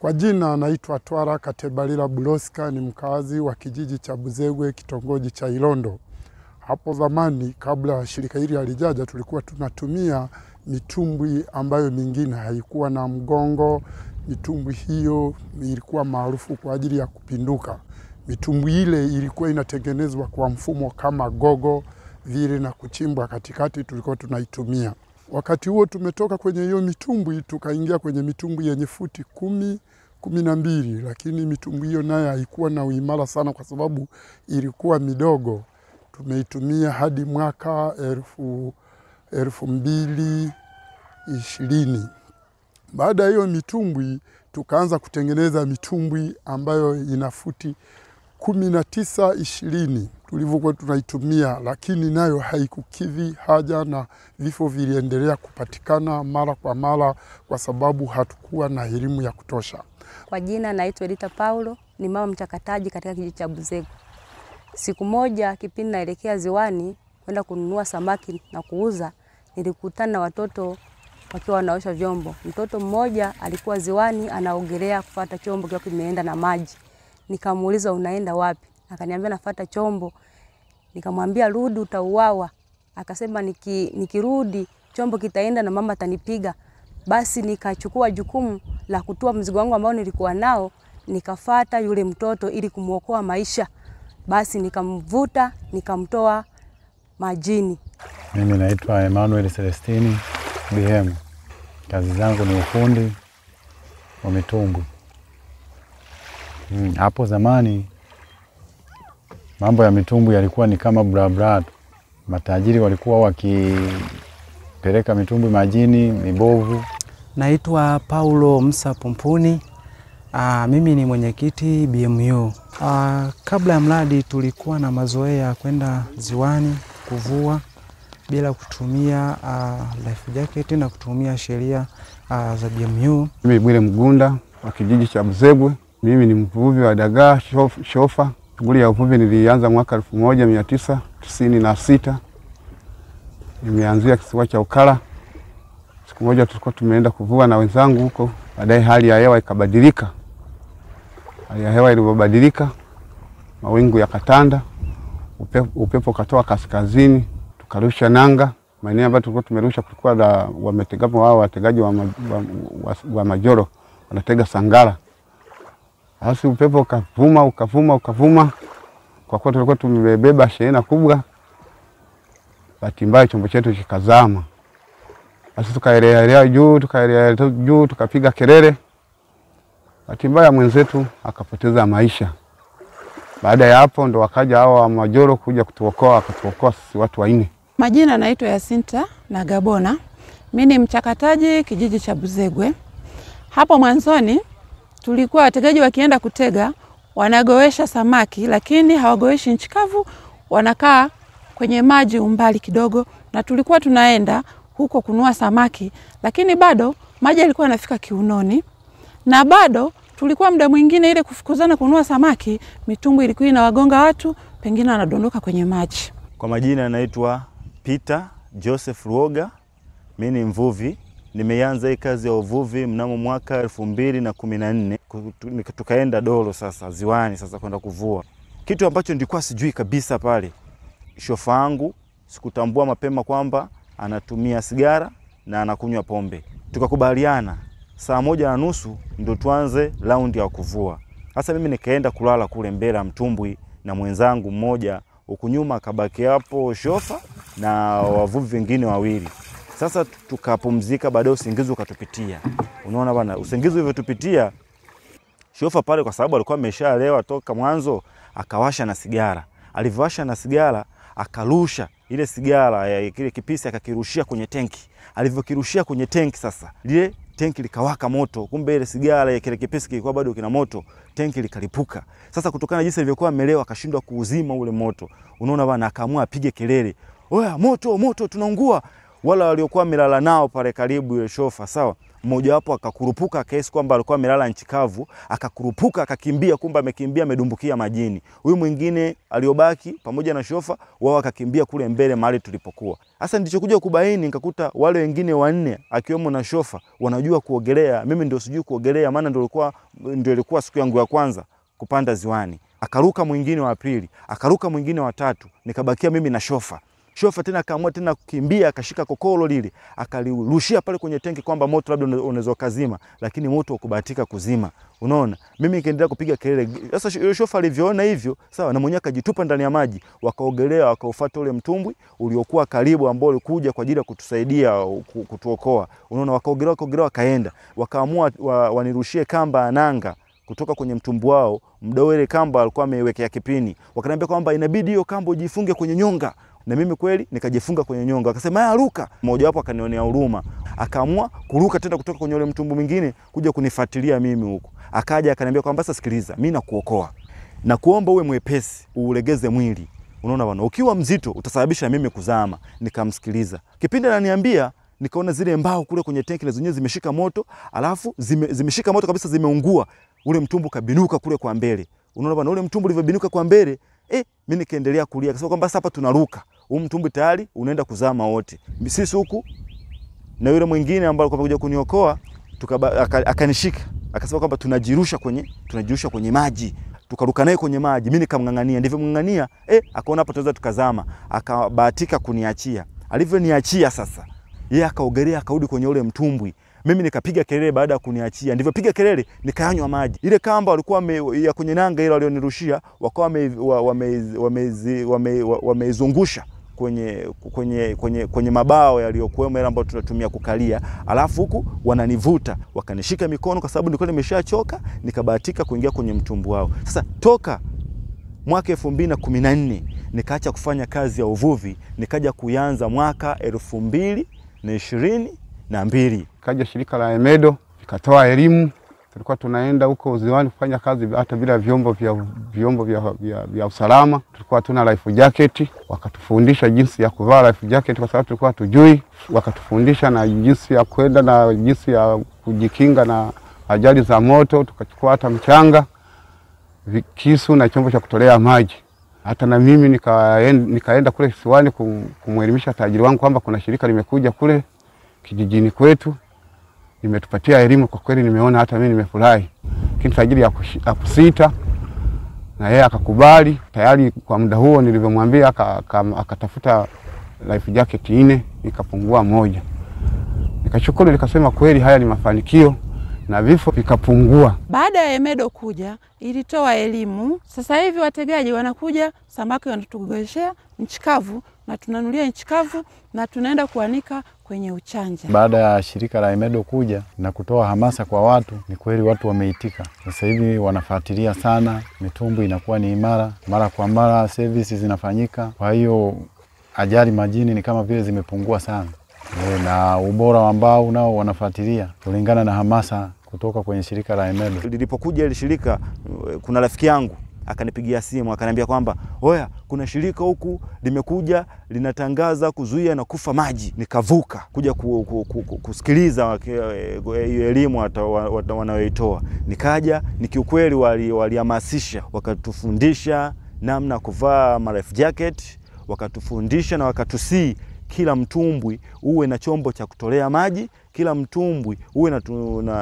Kwa jina naitwa Twara Katebalila Buloska, ni mkazi wa kijiji cha Buzegwe, kitongoji cha Ilondo. Hapo zamani kabla shirika hili halijaja tulikuwa tunatumia mitumbwi ambayo mingine haikuwa na mgongo. Mitumbwi hiyo ilikuwa maarufu kwa ajili ya kupinduka. Mitumbwi ile ilikuwa inatengenezwa kwa mfumo kama gogo vile na kuchimbwa katikati, tulikuwa tunaitumia. Wakati huo tumetoka kwenye hiyo mitumbwi tukaingia kwenye mitumbwi yenye futi 10-12, lakini mitumbwi hiyo nayo haikuwa na uimara sana kwa sababu ilikuwa midogo. Tumeitumia hadi mwaka 2020. Baada ya hiyo mitumbwi tukaanza kutengeneza mitumbwi ambayo ina futi 19-20 tulivyokuwa tunaitumia, lakini nayo haikukidhi haja na vifo viliendelea kupatikana mara kwa mara kwa sababu hatukuwa na elimu ya kutosha. Kwa jina naitwa Edita Paulo, ni mama mchakataji katika kijiji cha Buzegwe. Siku moja kipindi naelekea ziwani kwenda kununua samaki na kuuza, nilikutana na watoto wakiwa wanaosha vyombo. Mtoto mmoja alikuwa ziwani anaogelea kufuata chombo kikiwa kimeenda na maji. Nikamuuliza unaenda wapi? Akaniambia nafuata chombo. Nikamwambia rudi utauawa. Akasema nikirudi chombo kitaenda na mama atanipiga. Basi nikachukua jukumu la kutoa mzigo wangu ambao nilikuwa nao, nikafuata yule mtoto ili kumuokoa maisha. Basi nikamvuta, nikamtoa majini. Mimi naitwa Emmanuel Celestini BM. Kazi zangu ni ufundi wa mitumbwi. Hapo zamani mambo ya mitumbwi yalikuwa ni kama brabra. Matajiri walikuwa wakipeleka mitumbwi majini mibovu. Naitwa Paulo Musa Pumpuni. Mimi ni mwenyekiti BMU. Kabla ya mradi tulikuwa na mazoea kwenda ziwani kuvua bila kutumia life jacket na kutumia sheria za BMU. Mimi Bwire Mgunda wa kijiji cha Buzegwe. Mimi ni mvuvi wa dagaa shofa. Shughuli ya uvuvi nilianza mwaka 1996. Nimeanzia kisiwa cha Ukara. Siku moja tulikuwa tumeenda kuvua na wenzangu huko. Baadaye hali ya hewa ikabadilika. Hali ya hewa ilibadilika, mawingu yakatanda, upepo katoa kaskazini, tukarusha nanga. Maeneo ambayo tulikuwa tumerusha kulikuwa na wametegaji wao wategaji wa Majoro, wanatega sangara. Basi upepo ukavuma. Kwa kuwa tulikuwa tumebeba shehena kubwa, bahati mbaya chombo chetu kikazama. Basi tukaelea juu, tukapiga kelele. Bahati mbaya mwenzetu akapoteza maisha. Baada ya hapo ndo wakaja hao wa Majoro kuja kutuokoa, akatuokoa sisi watu 4. Majina naitwa Yasinta na Gabona. Mimi ni mchakataji kijiji cha Buzegwe. Hapo mwanzoni tulikuwa wategaji wakienda kutega wanagowesha samaki, lakini hawagoweshi nchi kavu, wanakaa kwenye maji umbali kidogo, na tulikuwa tunaenda huko kununua samaki, lakini bado maji yalikuwa yanafika kiunoni, na bado tulikuwa muda mwingine ile kufukuzana kununua samaki, mitumbwi ilikuwa inawagonga watu, pengine wanadondoka kwenye maji. Kwa majina naitwa Peter Joseph Ruoga. Mimi ni mvuvi. Nimeanza hii kazi ya uvuvi mnamo mwaka 2014. Tukaenda Dolo sasa ziwani sasa kwenda kuvua. Kitu ambacho nilikuwa sijui kabisa pale, shofa wangu sikutambua mapema kwamba anatumia sigara na anakunywa pombe. Tukakubaliana saa 1:30 ndio tuanze raundi ya kuvua. Sasa mimi nikaenda kulala kule mbele ya mtumbwi na mwenzangu mmoja, huku nyuma akabaki hapo shofa na wavuvi wengine 2. Sasa tukapumzika, baadaye usingizi ukatupitia. Unaona bwana, usingizi ulivyotupitia, shofa pale kwa sababu alikuwa ameshalewa toka mwanzo, akawasha na sigara. Alivyowasha na sigara, akarusha ile sigara ya kile kipisi akakirushia kwenye tenki. Alivyokirushia kwenye tenki sasa, lile tenki likawaka moto. Kumbe ile sigara ya kile kipisi kilikuwa bado kina moto, tenki likalipuka. Sasa kutokana na jinsi alivyokuwa amelewa akashindwa kuuzima ule moto. Unaona bwana, akaamua apige kelele. Oya, moto, moto, tunaungua. Wala waliokuwa milala nao pale karibu ile shofa, sawa, mmoja wapo akakurupuka akahisi kwamba alikuwa amelala nchi kavu, akakurupuka akakimbia, kumbe amekimbia amedumbukia majini. Huyu mwingine aliobaki pamoja na shofa wao akakimbia kule mbele mahali tulipokuwa. Sasa nilichokuja kubaini nikakuta wale wengine 4 akiwemo na shofa wanajua kuogelea, mimi ndio sijui kuogelea, maana ndio ilikuwa siku yangu ya kwanza kupanda ziwani. Akaruka mwingine wa pili, akaruka mwingine wa tatu, nikabakia mimi na shofa. Shofa tena akaamua tena kukimbia, akashika kokolo lile, akalirushia pale kwenye tenki kwamba moto labda unaweza kuzima, lakini moto ukubahatika kuzima. Unaona? Mimi nikaendelea kupiga kelele. Sasa shofa alivyoona hivyo, sawa, na mwenyewe akajitupa ndani ya maji, wakaogelea, wakaufuata ule mtumbwi uliokuwa karibu ambao ulikuja kwa ajili ya kutusaidia kutuokoa. Unaona, wakaogelea wakaenda. Wakaamua wanirushie kamba ya nanga kutoka kwenye mtumbu wao. Mdau ile kamba alikuwa ameiwekea kipini. Wakaniambia kwamba inabidi hiyo kamba ujifunge kwenye nyonga. Na mimi kweli nikajifunga kwenye nyonga. Akasema haya ruka. Mmoja wapo akanionea huruma. Akaamua kuruka tena kutoka kwenye ule mtumbu mwingine kuja kunifuatilia mimi huko. Akaja akaniambia kwamba sasa sikiliza, mimi nakuokoa. Na kuomba uwe mwepesi, ulegeze mwili. Unaona bwana, ukiwa mzito utasababisha mimi kuzama. Nikamsikiliza. Kipindi ananiambia nikaona zile mbao kule kwenye tenki na zenyewe zimeshika moto, alafu zimeshika moto kabisa, zimeungua. Ule mtumbu kabinuka kule kwa mbele. Unaona bwana, ule mtumbu ulivyobinuka kwa mbele, mimi nikaendelea kulia. Akasema kwamba hapa tunaruka. Huu mtumbu tayari unaenda kuzama wote. Sisi huku na yule mwingine ambaye alikuwa amekuja kuniokoa, akanishika. Akasema kwamba tunajirusha kwenye maji. Tukaruka naye kwenye maji. Mimi nikamngangania. Ndivyo mngangania, akaona hapa tunaweza tukazama. Akabahatika kuniachia. Alivyoniachia sasa, yeye akaogelea akarudi kwenye ule mtumbwi. Mimi nikapiga kelele baada ya kuniachia. Ndivyo piga kelele nikayanywa maji. Ile kamba walikuwa ya kwenye nanga ile walionirushia, wakawa wameizungusha kwenye mabao yaliyokuwemo yale ambayo tunatumia kukalia. Alafu huku wananivuta, wakanishika mikono kwa sababu nilikuwa nimeshachoka, nikabahatika kuingia kwenye mtumbu wao. Sasa toka mwaka 2014 nikaacha kufanya kazi ya uvuvi, nikaja kuanza mwaka 2022. Kaja shirika la Emedo ikatoa elimu. Tulikuwa tunaenda huko ziwani kufanya kazi hata bila vyombo vya usalama. Tulikuwa tuna life jacket, wakatufundisha jinsi ya kuvaa life jacket kwa sababu tulikuwa tujui. Wakatufundisha na jinsi ya kwenda na jinsi ya kujikinga na ajali za moto. Tukachukua hata mchanga, kisu na chombo cha kutolea maji. Hata na mimi nikaenda kule ziwani kumwelimisha tajiri wangu kwamba kuna shirika limekuja kule kijijini kwetu, nimetupatia elimu. Kwa kweli nimeona hata mimi nimefurahi. Lakini tajiri ya kusita na yeye akakubali. Tayari kwa muda huo nilivyomwambia akatafuta life jacket 4, ikapungua 1. Nikashukuru, nikasema kweli haya ni mafanikio na vifo vikapungua. Baada ya Emedo kuja, ilitoa elimu. Sasa hivi wategaji wanakuja, samaki wanatugoeshea nchi kavu na tunanulia nchi kavu na tunaenda kuanika kwenye uchanja. Baada ya shirika la Emedo kuja na kutoa hamasa kwa watu, ni kweli watu wameitika. Sasa hivi wanafuatilia sana, mitumbu inakuwa ni imara, mara kwa mara services zinafanyika. Kwa hiyo ajali majini ni kama vile zimepungua sana. Na ubora ambao nao wanafuatilia kulingana na hamasa kutoka kwenye shirika la Emedo. Lilipokuja ile shirika, kuna rafiki yangu akanipigia simu akaniambia kwamba oya, kuna shirika huku limekuja linatangaza kuzuia na kufa maji. Nikavuka kuja kusikiliza hiyo elimu wanayoitoa. Nikaja, nikiukweli walihamasisha, wakatufundisha namna kuvaa life jacket, wakatufundisha na wakatusii kila mtumbwi uwe na chombo cha kutolea maji, kila mtumbwi uwe na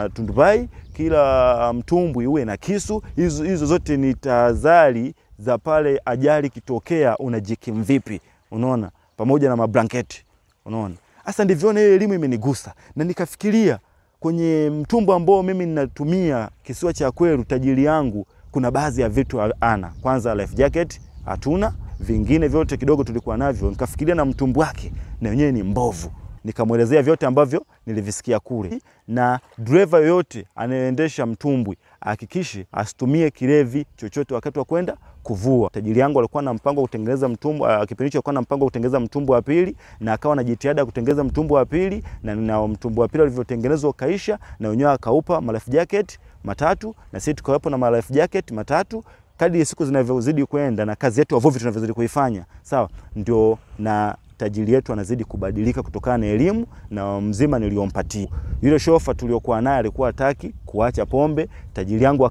tundubai, kila mtumbwi uwe na kisu. Hizo zote ni tahadhari za pale ajali kitokea unajikimu vipi, unaona, pamoja na mablanketi, unaona. Sasa ndivyo ile elimu imenigusa na nikafikiria kwenye mtumbu ambao mimi ninatumia kisiwa cha Kweru, tajiri yangu, kuna baadhi ya vitu ana. Kwanza life jacket hatuna, vingine vyote kidogo tulikuwa navyo. Nikafikiria na mtumbu wake na wenyewe ni mbovu. Nikamuelezea vyote ambavyo nilivisikia kule. Na driver yote anayeendesha mtumbwi hakikishe asitumie kilevi chochote wakati wa kwenda kuvua. Tajiri yangu alikuwa na mpango kutengeneza mtumbu, kipindi hicho alikuwa na mpango kutengeneza mtumbu wa pili, na akawa na jitihada kutengeneza mtumbu wa pili, na mtumbu wa pili ulivyotengenezwa kaisha, na wenyewe akaupa life jacket 3, na sisi tukawepo na life jacket 3. Kadri siku zinavyozidi kwenda na kazi yetu wavuvi tunavyozidi kuifanya, sawa, ndio na tajiri yetu anazidi kubadilika kutokana na elimu na mzima niliompatia. Yule shofa tuliokuwa naye alikuwa hataki kuacha pombe, tajiri yangu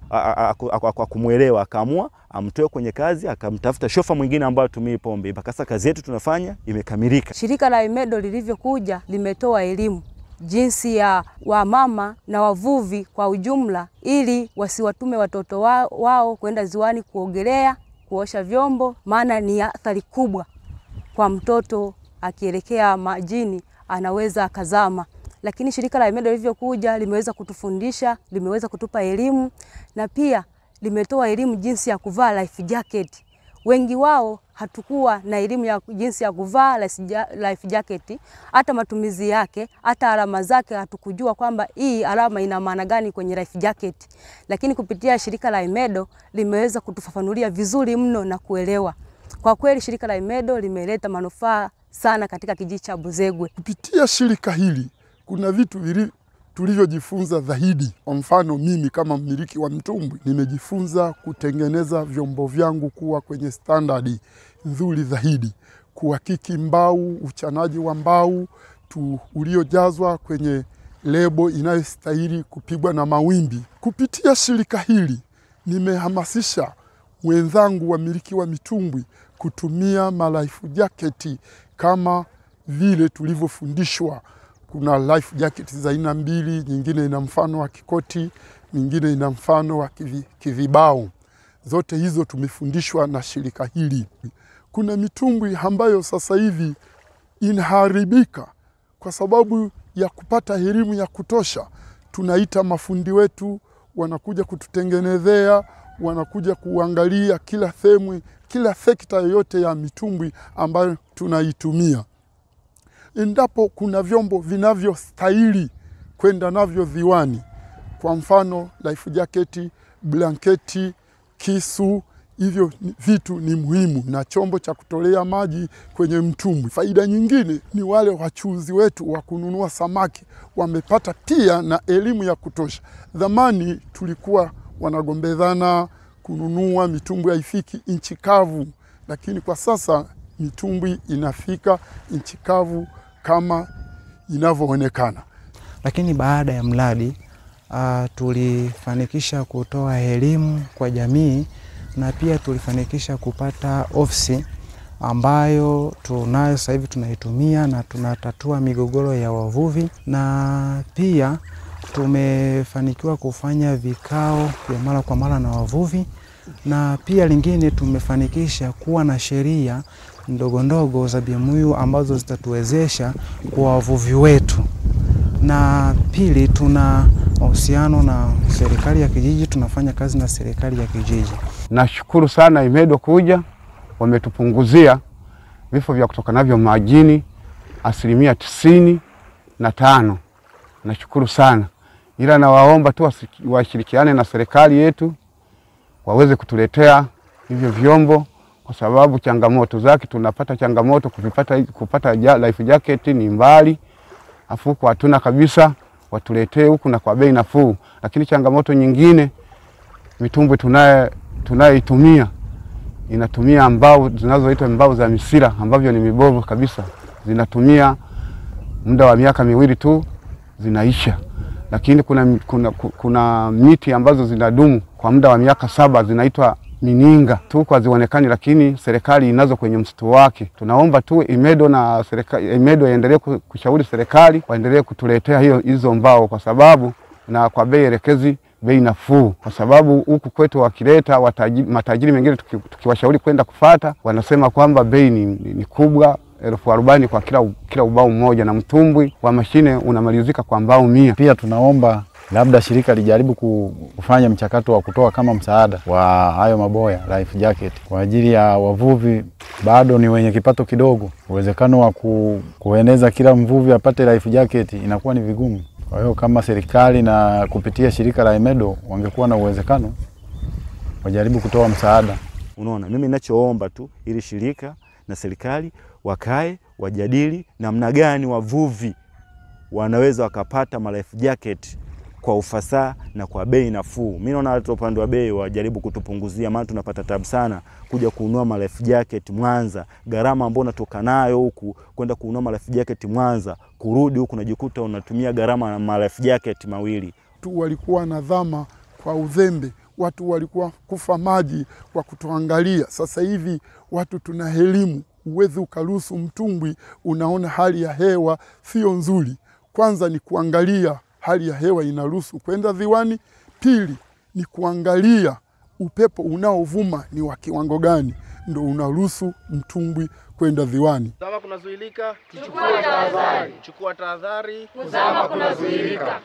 akumuelewa, akaamua amtoe kwenye kazi, akamtafuta shofa mwingine ambaye atumii pombe. Mpaka sasa kazi yetu tunafanya imekamilika. Shirika la IMEDO lilivyokuja limetoa elimu jinsi ya wamama na wavuvi kwa ujumla, ili wasiwatume watoto wao kwenda ziwani kuogelea, kuosha vyombo, maana ni athari kubwa kwa mtoto. Akielekea majini anaweza akazama. Lakini shirika la IMEDO lilivyokuja limeweza kutufundisha, limeweza kutupa elimu, na pia limetoa elimu jinsi ya kuvaa life jacket. Wengi wao hatukuwa na elimu ya jinsi ya kuvaa life jacket, hata matumizi yake, hata alama zake hatukujua kwamba hii alama ina maana gani kwenye life jacket. Lakini kupitia shirika la IMEDO limeweza kutufafanulia vizuri mno na kuelewa. Kwa kweli shirika la IMEDO limeleta manufaa sana katika kijiji cha Buzegwe. Kupitia shirika hili kuna vitu tulivyojifunza zaidi. Kwa mfano, mimi kama mmiliki wa mtumbwi nimejifunza kutengeneza vyombo vyangu kuwa kwenye standardi nzuri zaidi, kuhakiki mbao, uchanaji wa mbao uliojazwa kwenye lebo inayostahili kupigwa na mawimbi. Kupitia shirika hili nimehamasisha wenzangu wamiliki wa mitumbwi kutumia life jacket kama vile tulivyofundishwa. Kuna life jacket za aina mbili, nyingine ina mfano wa kikoti, nyingine ina mfano wa kivibao. Zote hizo tumefundishwa na shirika hili. Kuna mitumbwi ambayo sasa hivi inaharibika kwa sababu ya kupata elimu ya kutosha. Tunaita mafundi wetu, wanakuja kututengenezea, wanakuja kuangalia kila sehemu, kila sekta yoyote ya mitumbwi ambayo tunaitumia. Endapo kuna vyombo vinavyostahili kwenda navyo ziwani, kwa mfano life jacket, blanketi, kisu, hivyo vitu ni muhimu, na chombo cha kutolea maji kwenye mtumbwi. Faida nyingine ni wale wachuuzi wetu wa kununua samaki wamepata pia na elimu ya kutosha. Zamani tulikuwa wanagombezana kununua mitumbwi haifiki nchi kavu, lakini kwa sasa mitumbwi inafika nchi kavu kama inavyoonekana. Lakini baada ya mradi tulifanikisha kutoa elimu kwa jamii, na pia tulifanikisha kupata ofisi ambayo tunayo sasa hivi tunaitumia na tunatatua migogoro ya wavuvi, na pia tumefanikiwa kufanya vikao vya mara kwa mara na wavuvi, na pia lingine tumefanikisha kuwa na sheria ndogo ndogo za BMU ambazo zitatuwezesha kwa wavuvi wetu. Na pili, tuna mahusiano na serikali ya kijiji, tunafanya kazi na serikali ya kijiji. Nashukuru sana IMEDO kuja, wametupunguzia vifo vya kutokanavyo majini 95%. Nashukuru sana. Ila nawaomba tu washirikiane na serikali yetu waweze kutuletea hivyo vyombo, kwa sababu changamoto zake tunapata changamoto kupata life jacket ni mbali, afu kwa hatuna kabisa, watuletee huku na kwa bei nafuu. Lakini changamoto nyingine, mitumbwi tunayoitumia inatumia mbao zinazoitwa mbao za misira ambavyo ni mibovu kabisa. Zinatumia muda wa miaka 2 tu zinaisha. Lakini kuna miti ambazo zinadumu kwa muda wa miaka 7 zinaitwa mininga tu, kwa zionekani, lakini serikali inazo kwenye msitu wake. Tunaomba tu IMEDO na serikali, IMEDO iendelee kushauri serikali waendelee kutuletea hizo mbao, kwa sababu na kwa bei elekezi, bei nafuu, kwa sababu huku kwetu wakileta matajiri mengine tukiwashauri kwenda kufata, wanasema kwamba bei ni kubwa, 40,000 kwa kila ubao mmoja, na mtumbwi wa mashine unamalizika kwa mbao 100. Pia tunaomba labda shirika lijaribu kufanya mchakato wa kutoa kama msaada wa hayo maboya life jacket kwa ajili ya wavuvi bado ni wenye kipato kidogo. Uwezekano wa kueneza kila mvuvi apate life jacket inakuwa ni vigumu. Kwa hiyo kama serikali na kupitia shirika la IMEDO wangekuwa na uwezekano wajaribu kutoa msaada. Unaona, mimi ninachoomba tu ili shirika na serikali wakae wajadili namna gani wavuvi wanaweza wakapata life jacket kwa ufasaha na kwa bei nafuu. Mimi naona hata upande wa bei wajaribu kutupunguzia, maana tunapata tabu sana kuja kununua malife jacket Mwanza. Gharama ambayo unatoka nayo huku kwenda kununua malife jacket Mwanza, kurudi huku unajikuta unatumia gharama na malife jacket mawili. Tu walikuwa na dhama kwa uzembe, watu walikuwa kufa maji kwa kutoangalia. Sasa hivi watu tuna elimu, uwezi ukaruhusu mtumbwi, unaona hali ya hewa sio nzuri. Kwanza ni kuangalia hali ya hewa inaruhusu kwenda ziwani, pili ni kuangalia upepo unaovuma ni wa kiwango gani, ndo unaruhusu mtumbwi kwenda ziwani. Kuzama kunazuilika, chukua tahadhari. Chukua tahadhari, kuzama kunazuilika.